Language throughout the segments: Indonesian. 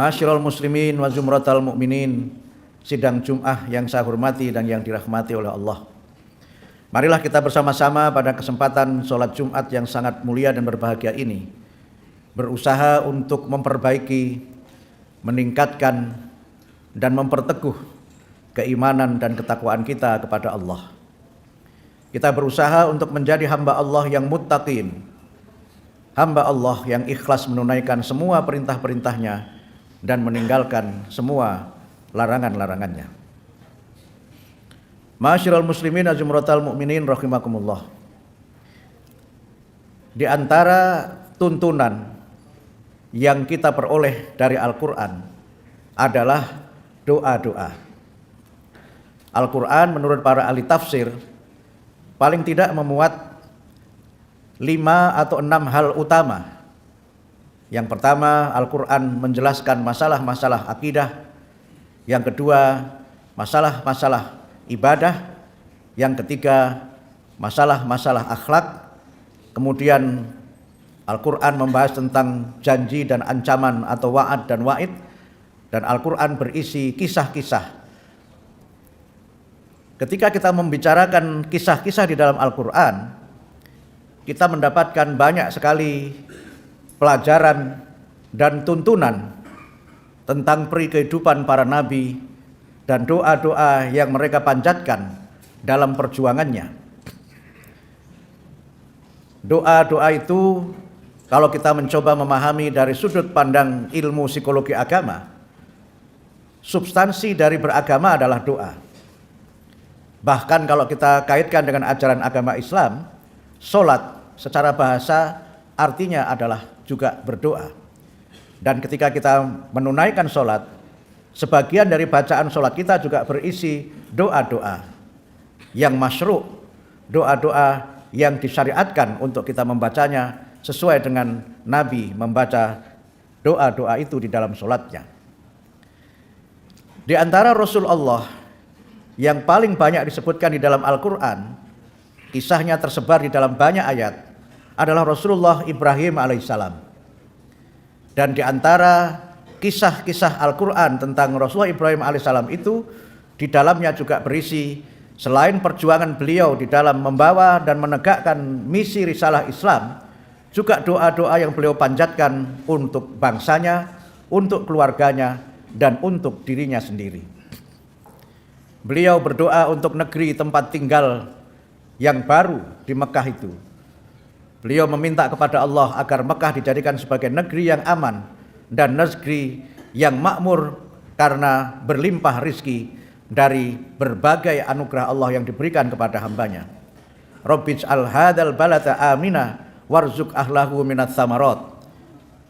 Ma'asyiral muslimin wa zumratal mu'minin, sidang Jum'ah yang saya hormati dan yang dirahmati oleh Allah. Marilah kita bersama-sama pada kesempatan sholat Jumat yang sangat mulia dan berbahagia ini berusaha untuk memperbaiki, meningkatkan dan memperteguh keimanan dan ketakwaan kita kepada Allah. Kita berusaha untuk menjadi hamba Allah yang muttaqin, hamba Allah yang ikhlas menunaikan semua perintah-perintahnya dan meninggalkan semua larangan-larangannya. Ma'asyiral muslimin azumratal mu'minin rahimakumullah. Di antara tuntunan yang kita peroleh dari Al-Quran adalah doa-doa. Al-Quran menurut para ahli tafsir paling tidak memuat 5 atau 6 hal utama. Yang pertama, Al-Quran menjelaskan masalah-masalah akidah. Yang kedua, masalah-masalah ibadah. Yang ketiga, masalah-masalah akhlak. Kemudian Al-Quran membahas tentang janji dan ancaman atau wa'ad dan wa'id. Dan Al-Quran berisi kisah-kisah. Ketika kita membicarakan kisah-kisah di dalam Al-Quran, kita mendapatkan banyak sekali pelajaran dan tuntunan tentang peri kehidupan para nabi dan doa-doa yang mereka panjatkan dalam perjuangannya. Doa-doa itu kalau kita mencoba memahami dari sudut pandang ilmu psikologi agama, substansi dari beragama adalah doa. Bahkan kalau kita kaitkan dengan ajaran agama Islam, sholat secara bahasa artinya adalah juga berdoa. Dan ketika kita menunaikan sholat, sebagian dari bacaan sholat kita juga berisi doa-doa yang masyru', doa-doa yang disyariatkan untuk kita membacanya sesuai dengan Nabi membaca doa-doa itu di dalam sholatnya. Di antara Rasul Allah yang paling banyak disebutkan di dalam Al-Quran, kisahnya tersebar di dalam banyak ayat, adalah Rasulullah Ibrahim alaihissalam. Dan di antara kisah-kisah Al-Quran tentang Rasulullah Ibrahim alaihissalam itu, di dalamnya juga berisi selain perjuangan beliau di dalam membawa dan menegakkan misi risalah Islam, juga doa-doa yang beliau panjatkan untuk bangsanya, untuk keluarganya, dan untuk dirinya sendiri. Beliau berdoa untuk negeri tempat tinggal yang baru di Mekah itu. Beliau meminta kepada Allah agar Mekah dijadikan sebagai negeri yang aman dan negeri yang makmur karena berlimpah rizki dari berbagai anugerah Allah yang diberikan kepada hambanya. Rabbij'al hadzal balada amina warzuq ahlahu minats samarat.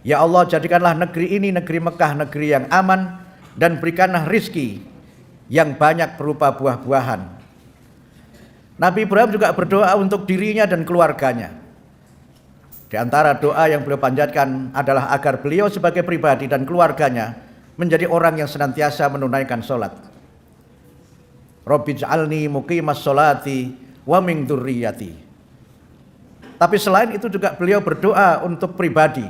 Ya Allah, jadikanlah negeri ini, negeri Mekah, negeri yang aman, dan berikanlah rizki yang banyak berupa buah-buahan. Nabi Ibrahim juga berdoa untuk dirinya dan keluarganya. Di antara doa yang beliau panjatkan adalah agar beliau sebagai pribadi dan keluarganya menjadi orang yang senantiasa menunaikan sholat. Rabbij'alni muqimas sholati wa min dzurriyyati. Tapi selain itu juga beliau berdoa untuk pribadi.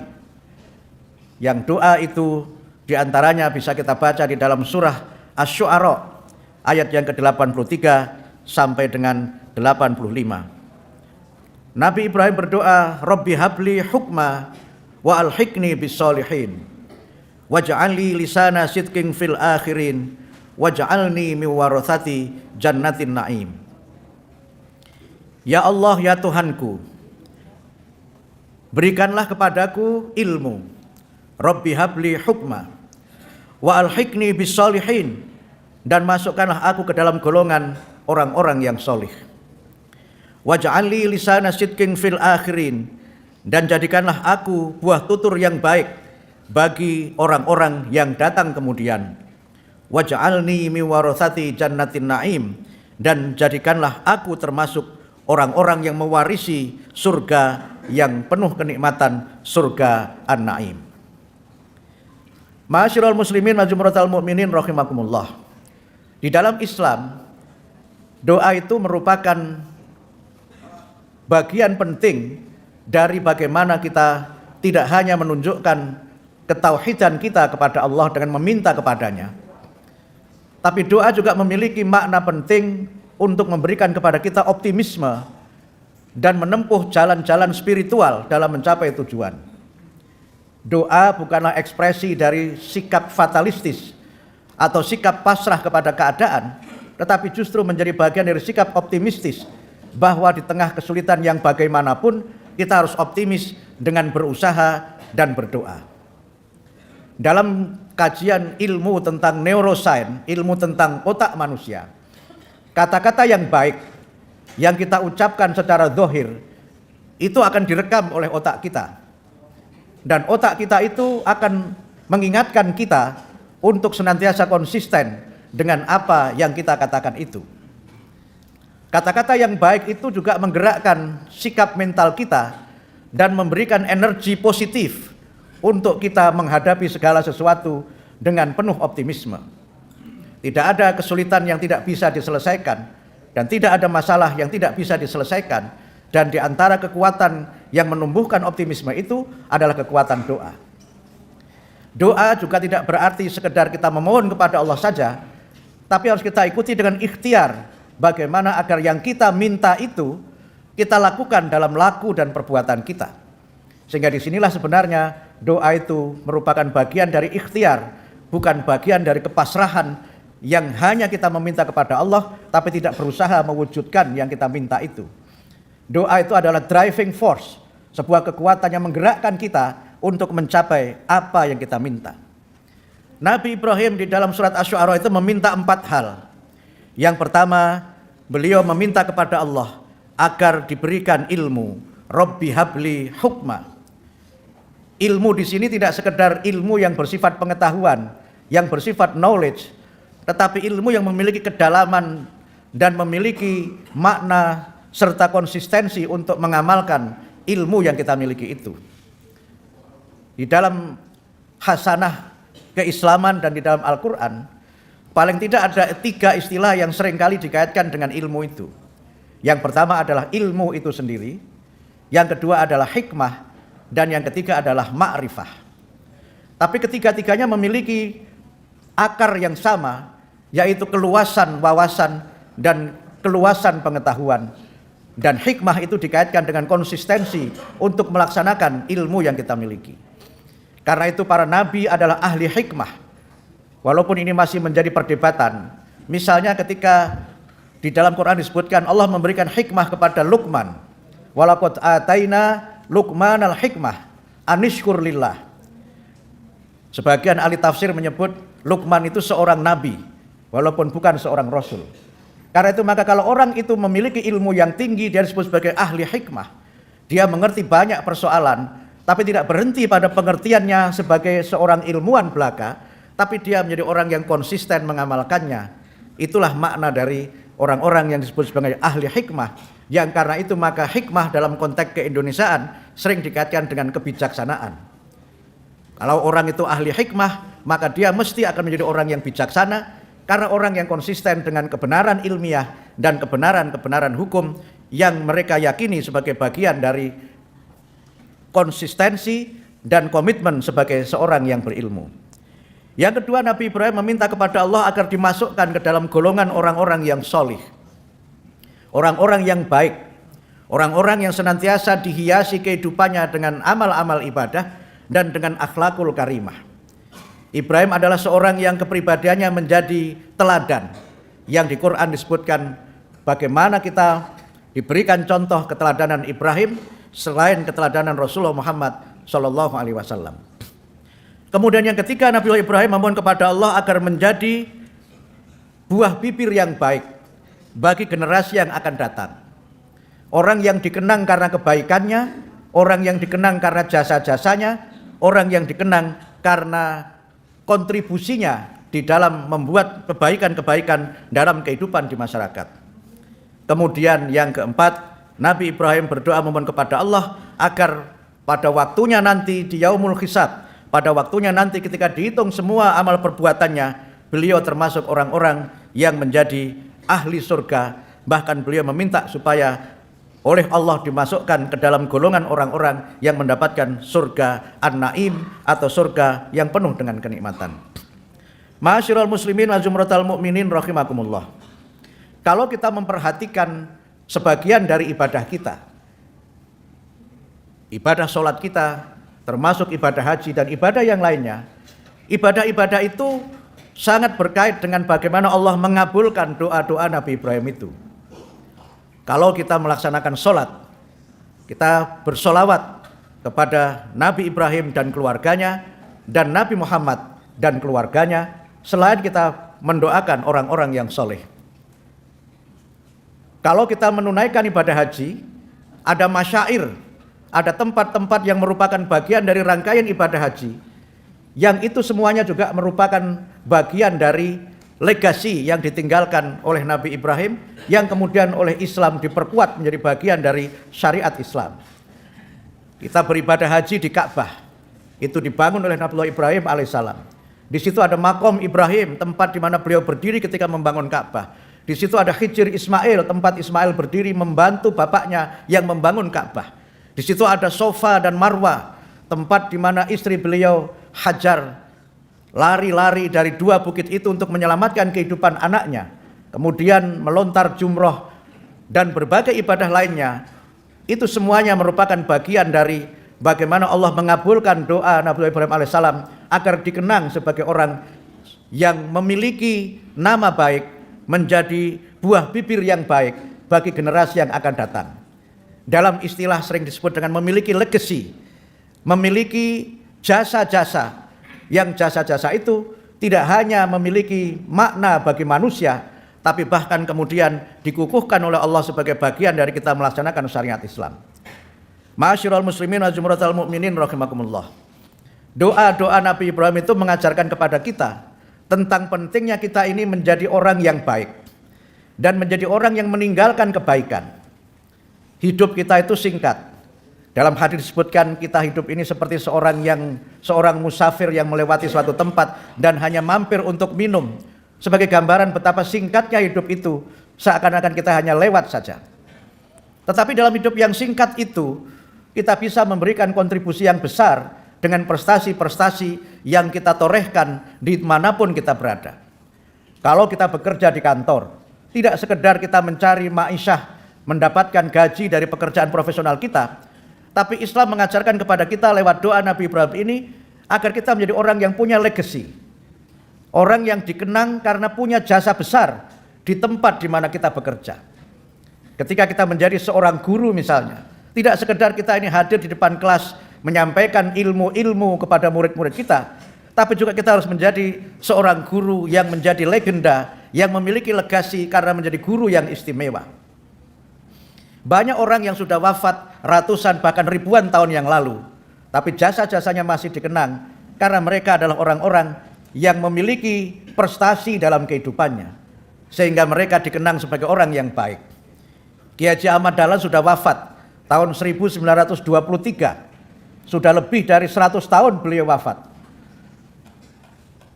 Yang doa itu diantaranya bisa kita baca di dalam surah Asy-Syu'ara ayat yang ke-83 sampai dengan 85. Nabi Ibrahim berdoa, Rabbi habli hukma wa alhiqni bis solihin waj'alni lisana sidqin fil akhirin waj'alni min warathati jannatin na'im. Ya Allah, ya Tuhanku, berikanlah kepadaku ilmu. Rabbi habli hukma wa alhiqni bis solihin, dan masukkanlah aku ke dalam golongan orang-orang yang solih. Waj'alni lisana sidqin fil akhirin, dan jadikanlah aku buah tutur yang baik bagi orang-orang yang datang kemudian. Waj'alni min warathati jannatin na'im, dan jadikanlah aku termasuk orang-orang yang mewarisi surga yang penuh kenikmatan, surga An-Na'im. Ma'asyiral muslimin wa jumratal mu'minin rahimakumullah. Di dalam Islam, doa itu merupakan bagian penting dari bagaimana kita tidak hanya menunjukkan ketauhidan kita kepada Allah dengan meminta kepadanya. Tapi doa juga memiliki makna penting untuk memberikan kepada kita optimisme dan menempuh jalan-jalan spiritual dalam mencapai tujuan. Doa bukanlah ekspresi dari sikap fatalistis atau sikap pasrah kepada keadaan, tetapi justru menjadi bagian dari sikap optimistis bahwa di tengah kesulitan yang bagaimanapun kita harus optimis dengan berusaha dan berdoa. Dalam kajian ilmu tentang neuroscience, ilmu tentang otak manusia, kata-kata yang baik yang kita ucapkan secara zahir itu akan direkam oleh otak kita. Dan otak kita itu akan mengingatkan kita untuk senantiasa konsisten dengan apa yang kita katakan itu. Kata-kata yang baik itu juga menggerakkan sikap mental kita dan memberikan energi positif untuk kita menghadapi segala sesuatu dengan penuh optimisme. Tidak ada kesulitan yang tidak bisa diselesaikan dan tidak ada masalah yang tidak bisa diselesaikan, dan di antara kekuatan yang menumbuhkan optimisme itu adalah kekuatan doa. Doa juga tidak berarti sekedar kita memohon kepada Allah saja, tapi harus kita ikuti dengan ikhtiar bagaimana agar yang kita minta itu kita lakukan dalam laku dan perbuatan kita. Sehingga disinilah sebenarnya doa itu merupakan bagian dari ikhtiar, bukan bagian dari kepasrahan yang hanya kita meminta kepada Allah tapi tidak berusaha mewujudkan yang kita minta itu. Doa itu adalah driving force, sebuah kekuatan yang menggerakkan kita untuk mencapai apa yang kita minta. Nabi Ibrahim di dalam surat Asy-Syu'ara itu meminta 4 hal. Yang pertama, beliau meminta kepada Allah agar diberikan ilmu. Rabbi habli hukma. Ilmu di sini tidak sekedar ilmu yang bersifat pengetahuan, yang bersifat knowledge, tetapi ilmu yang memiliki kedalaman dan memiliki makna serta konsistensi untuk mengamalkan ilmu yang kita miliki itu. Di dalam hasanah keislaman dan di dalam Al-Quran, paling tidak ada 3 istilah yang seringkali dikaitkan dengan ilmu itu. Yang pertama adalah ilmu itu sendiri, yang kedua adalah hikmah, dan yang ketiga adalah ma'rifah. Tapi ketiga-tiganya memiliki akar yang sama, yaitu keluasan wawasan dan keluasan pengetahuan. Dan hikmah itu dikaitkan dengan konsistensi untuk melaksanakan ilmu yang kita miliki. Karena itu para nabi adalah ahli hikmah. Walaupun ini masih menjadi perdebatan. Misalnya ketika di dalam Quran disebutkan Allah memberikan hikmah kepada Luqman. Walaqad ataina Luqmanal hikmah anishkur lillah. Sebagian ahli tafsir menyebut Luqman itu seorang nabi, walaupun bukan seorang rasul. Karena itu maka kalau orang itu memiliki ilmu yang tinggi, dia disebut sebagai ahli hikmah. Dia mengerti banyak persoalan, tapi tidak berhenti pada pengertiannya sebagai seorang ilmuwan belaka, tapi dia menjadi orang yang konsisten mengamalkannya. Itulah makna dari orang-orang yang disebut sebagai ahli hikmah. Yang karena itu maka hikmah dalam konteks keindonesiaan sering dikaitkan dengan kebijaksanaan. Kalau orang itu ahli hikmah, maka dia mesti akan menjadi orang yang bijaksana, karena orang yang konsisten dengan kebenaran ilmiah dan kebenaran hukum yang mereka yakini sebagai bagian dari konsistensi dan komitmen sebagai seorang yang berilmu. Yang kedua, Nabi Ibrahim meminta kepada Allah agar dimasukkan ke dalam golongan orang-orang yang solih, orang-orang yang baik, orang-orang yang senantiasa dihiasi kehidupannya dengan amal-amal ibadah dan dengan akhlakul karimah. Ibrahim adalah seorang yang kepribadiannya menjadi teladan, yang di Quran disebutkan bagaimana kita diberikan contoh keteladanan Ibrahim selain keteladanan Rasulullah Muhammad SAW. Kemudian yang ketiga, Nabi Ibrahim memohon kepada Allah agar menjadi buah bibir yang baik bagi generasi yang akan datang. Orang yang dikenang karena kebaikannya, orang yang dikenang karena jasa-jasanya, orang yang dikenang karena kontribusinya di dalam membuat kebaikan-kebaikan dalam kehidupan di masyarakat. Kemudian yang keempat, Nabi Ibrahim berdoa memohon kepada Allah agar pada waktunya nanti di yaumul hisab, pada waktunya nanti ketika dihitung semua amal perbuatannya, beliau termasuk orang-orang yang menjadi ahli surga. Bahkan beliau meminta supaya oleh Allah dimasukkan ke dalam golongan orang-orang yang mendapatkan surga An-Naim atau surga yang penuh dengan kenikmatan. Ma'asyiral muslimin wa zumratal mu'minin rahimakumullah. Kalau kita memperhatikan sebagian dari ibadah kita, ibadah sholat kita, termasuk ibadah haji dan ibadah yang lainnya, ibadah-ibadah itu sangat berkait dengan bagaimana Allah mengabulkan doa-doa Nabi Ibrahim itu. Kalau kita melaksanakan sholat, kita bersolawat kepada Nabi Ibrahim dan keluarganya, dan Nabi Muhammad dan keluarganya, selain kita mendoakan orang-orang yang soleh. Kalau kita menunaikan ibadah haji, ada masyair, ada tempat-tempat yang merupakan bagian dari rangkaian ibadah haji, yang itu semuanya juga merupakan bagian dari legasi yang ditinggalkan oleh Nabi Ibrahim, yang kemudian oleh Islam diperkuat menjadi bagian dari syariat Islam. Kita beribadah haji di Ka'bah, itu dibangun oleh Nabi Ibrahim alaihissalam. Di situ ada makom Ibrahim, tempat di mana beliau berdiri ketika membangun Ka'bah. Di situ ada Hijr Ismail, tempat Ismail berdiri membantu bapaknya yang membangun Ka'bah. Di situ ada Sofa dan Marwah, tempat di mana istri beliau Hajar lari-lari dari dua bukit itu untuk menyelamatkan kehidupan anaknya, kemudian melontar jumroh dan berbagai ibadah lainnya. Itu semuanya merupakan bagian dari bagaimana Allah mengabulkan doa Nabi Ibrahim alaihissalam agar dikenang sebagai orang yang memiliki nama baik, menjadi buah bibir yang baik bagi generasi yang akan datang. Dalam istilah sering disebut dengan memiliki legacy, memiliki jasa-jasa, yang jasa-jasa itu tidak hanya memiliki makna bagi manusia, tapi bahkan kemudian dikukuhkan oleh Allah sebagai bagian dari kita melaksanakan syariat Islam. Ma'asyiral muslimin wa zumratal mu'minin rahimakumullah. Doa-doa Nabi Ibrahim itu mengajarkan kepada kita tentang pentingnya kita ini menjadi orang yang baik dan menjadi orang yang meninggalkan kebaikan. Hidup kita itu singkat. Dalam hadis disebutkan kita hidup ini seperti seorang musafir yang melewati suatu tempat dan hanya mampir untuk minum. Sebagai gambaran betapa singkatnya hidup itu, seakan-akan kita hanya lewat saja. Tetapi dalam hidup yang singkat itu, kita bisa memberikan kontribusi yang besar dengan prestasi-prestasi yang kita torehkan di manapun kita berada. Kalau kita bekerja di kantor, tidak sekedar kita mencari ma'isyah, mendapatkan gaji dari pekerjaan profesional kita, tapi Islam mengajarkan kepada kita lewat doa Nabi Ibrahim ini agar kita menjadi orang yang punya legacy, orang yang dikenang karena punya jasa besar di tempat di mana kita bekerja. Ketika kita menjadi seorang guru misalnya, tidak sekedar kita ini hadir di depan kelas menyampaikan ilmu-ilmu kepada murid-murid kita, tapi juga kita harus menjadi seorang guru yang menjadi legenda, yang memiliki legasi karena menjadi guru yang istimewa. Banyak orang yang sudah wafat ratusan bahkan ribuan tahun yang lalu, tapi jasa-jasanya masih dikenang karena mereka adalah orang-orang yang memiliki prestasi dalam kehidupannya, sehingga mereka dikenang sebagai orang yang baik. Kiai Haji Ahmad Dahlan sudah wafat tahun 1923, sudah lebih dari 100 tahun beliau wafat.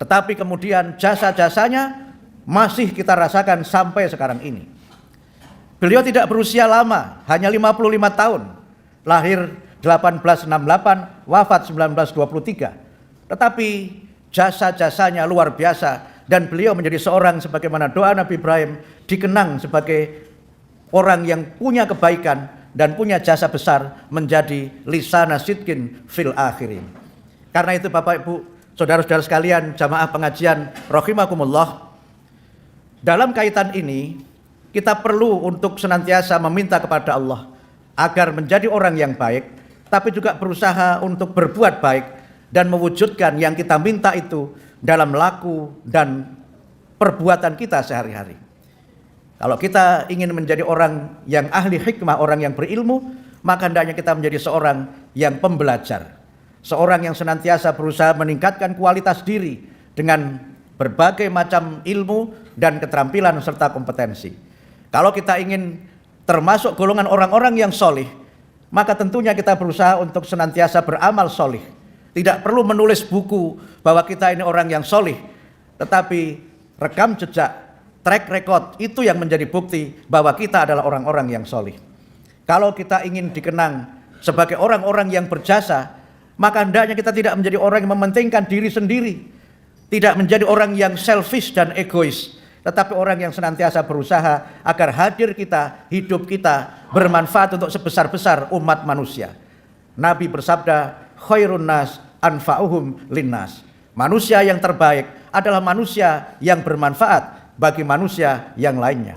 Tetapi kemudian jasa-jasanya masih kita rasakan sampai sekarang ini. Beliau tidak berusia lama, hanya 55 tahun. Lahir 1868, wafat 1923. Tetapi jasa-jasanya luar biasa dan beliau menjadi seorang sebagaimana doa Nabi Ibrahim dikenang sebagai orang yang punya kebaikan dan punya jasa besar menjadi lisana sidqin fil akhirin. Karena itu Bapak Ibu, saudara-saudara sekalian, jamaah pengajian rahimakumullah, dalam kaitan ini kita perlu untuk senantiasa meminta kepada Allah agar menjadi orang yang baik, tapi juga berusaha untuk berbuat baik dan mewujudkan yang kita minta itu dalam laku dan perbuatan kita sehari-hari. Kalau kita ingin menjadi orang yang ahli hikmah, orang yang berilmu, maka hendaknya kita menjadi seorang yang pembelajar, seorang yang senantiasa berusaha meningkatkan kualitas diri dengan berbagai macam ilmu dan keterampilan serta kompetensi. Kalau kita ingin termasuk golongan orang-orang yang solih, maka tentunya kita berusaha untuk senantiasa beramal solih. Tidak perlu menulis buku bahwa kita ini orang yang solih, tetapi rekam jejak, track record, itu yang menjadi bukti bahwa kita adalah orang-orang yang solih. Kalau kita ingin dikenang sebagai orang-orang yang berjasa, maka hendaknya kita tidak menjadi orang yang mementingkan diri sendiri, tidak menjadi orang yang selfish dan egois, tetapi orang yang senantiasa berusaha agar hadir kita, hidup kita bermanfaat untuk sebesar-besar umat manusia. Nabi bersabda, khairun nas anfa'uhum linnas. Manusia yang terbaik adalah manusia yang bermanfaat bagi manusia yang lainnya.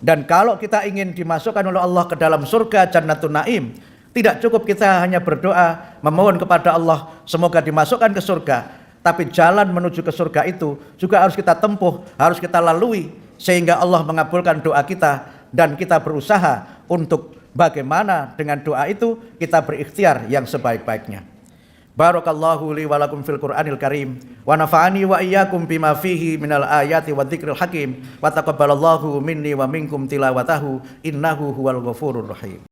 Dan kalau kita ingin dimasukkan oleh Allah ke dalam surga Jannatun Naim, tidak cukup kita hanya berdoa memohon kepada Allah semoga dimasukkan ke surga, tapi jalan menuju ke surga itu juga harus kita tempuh, harus kita lalui, sehingga Allah mengabulkan doa kita dan kita berusaha untuk bagaimana dengan doa itu kita berikhtiar yang sebaik-baiknya. Barakallahu li wa lakum fil Qur'anil Karim wa nafa'ani wa iyyakum bima fihi minal ayati wa dzikril hakim wa taqabbalallahu minni wa minkum tilawatahu innahu huwal ghafurur rahim.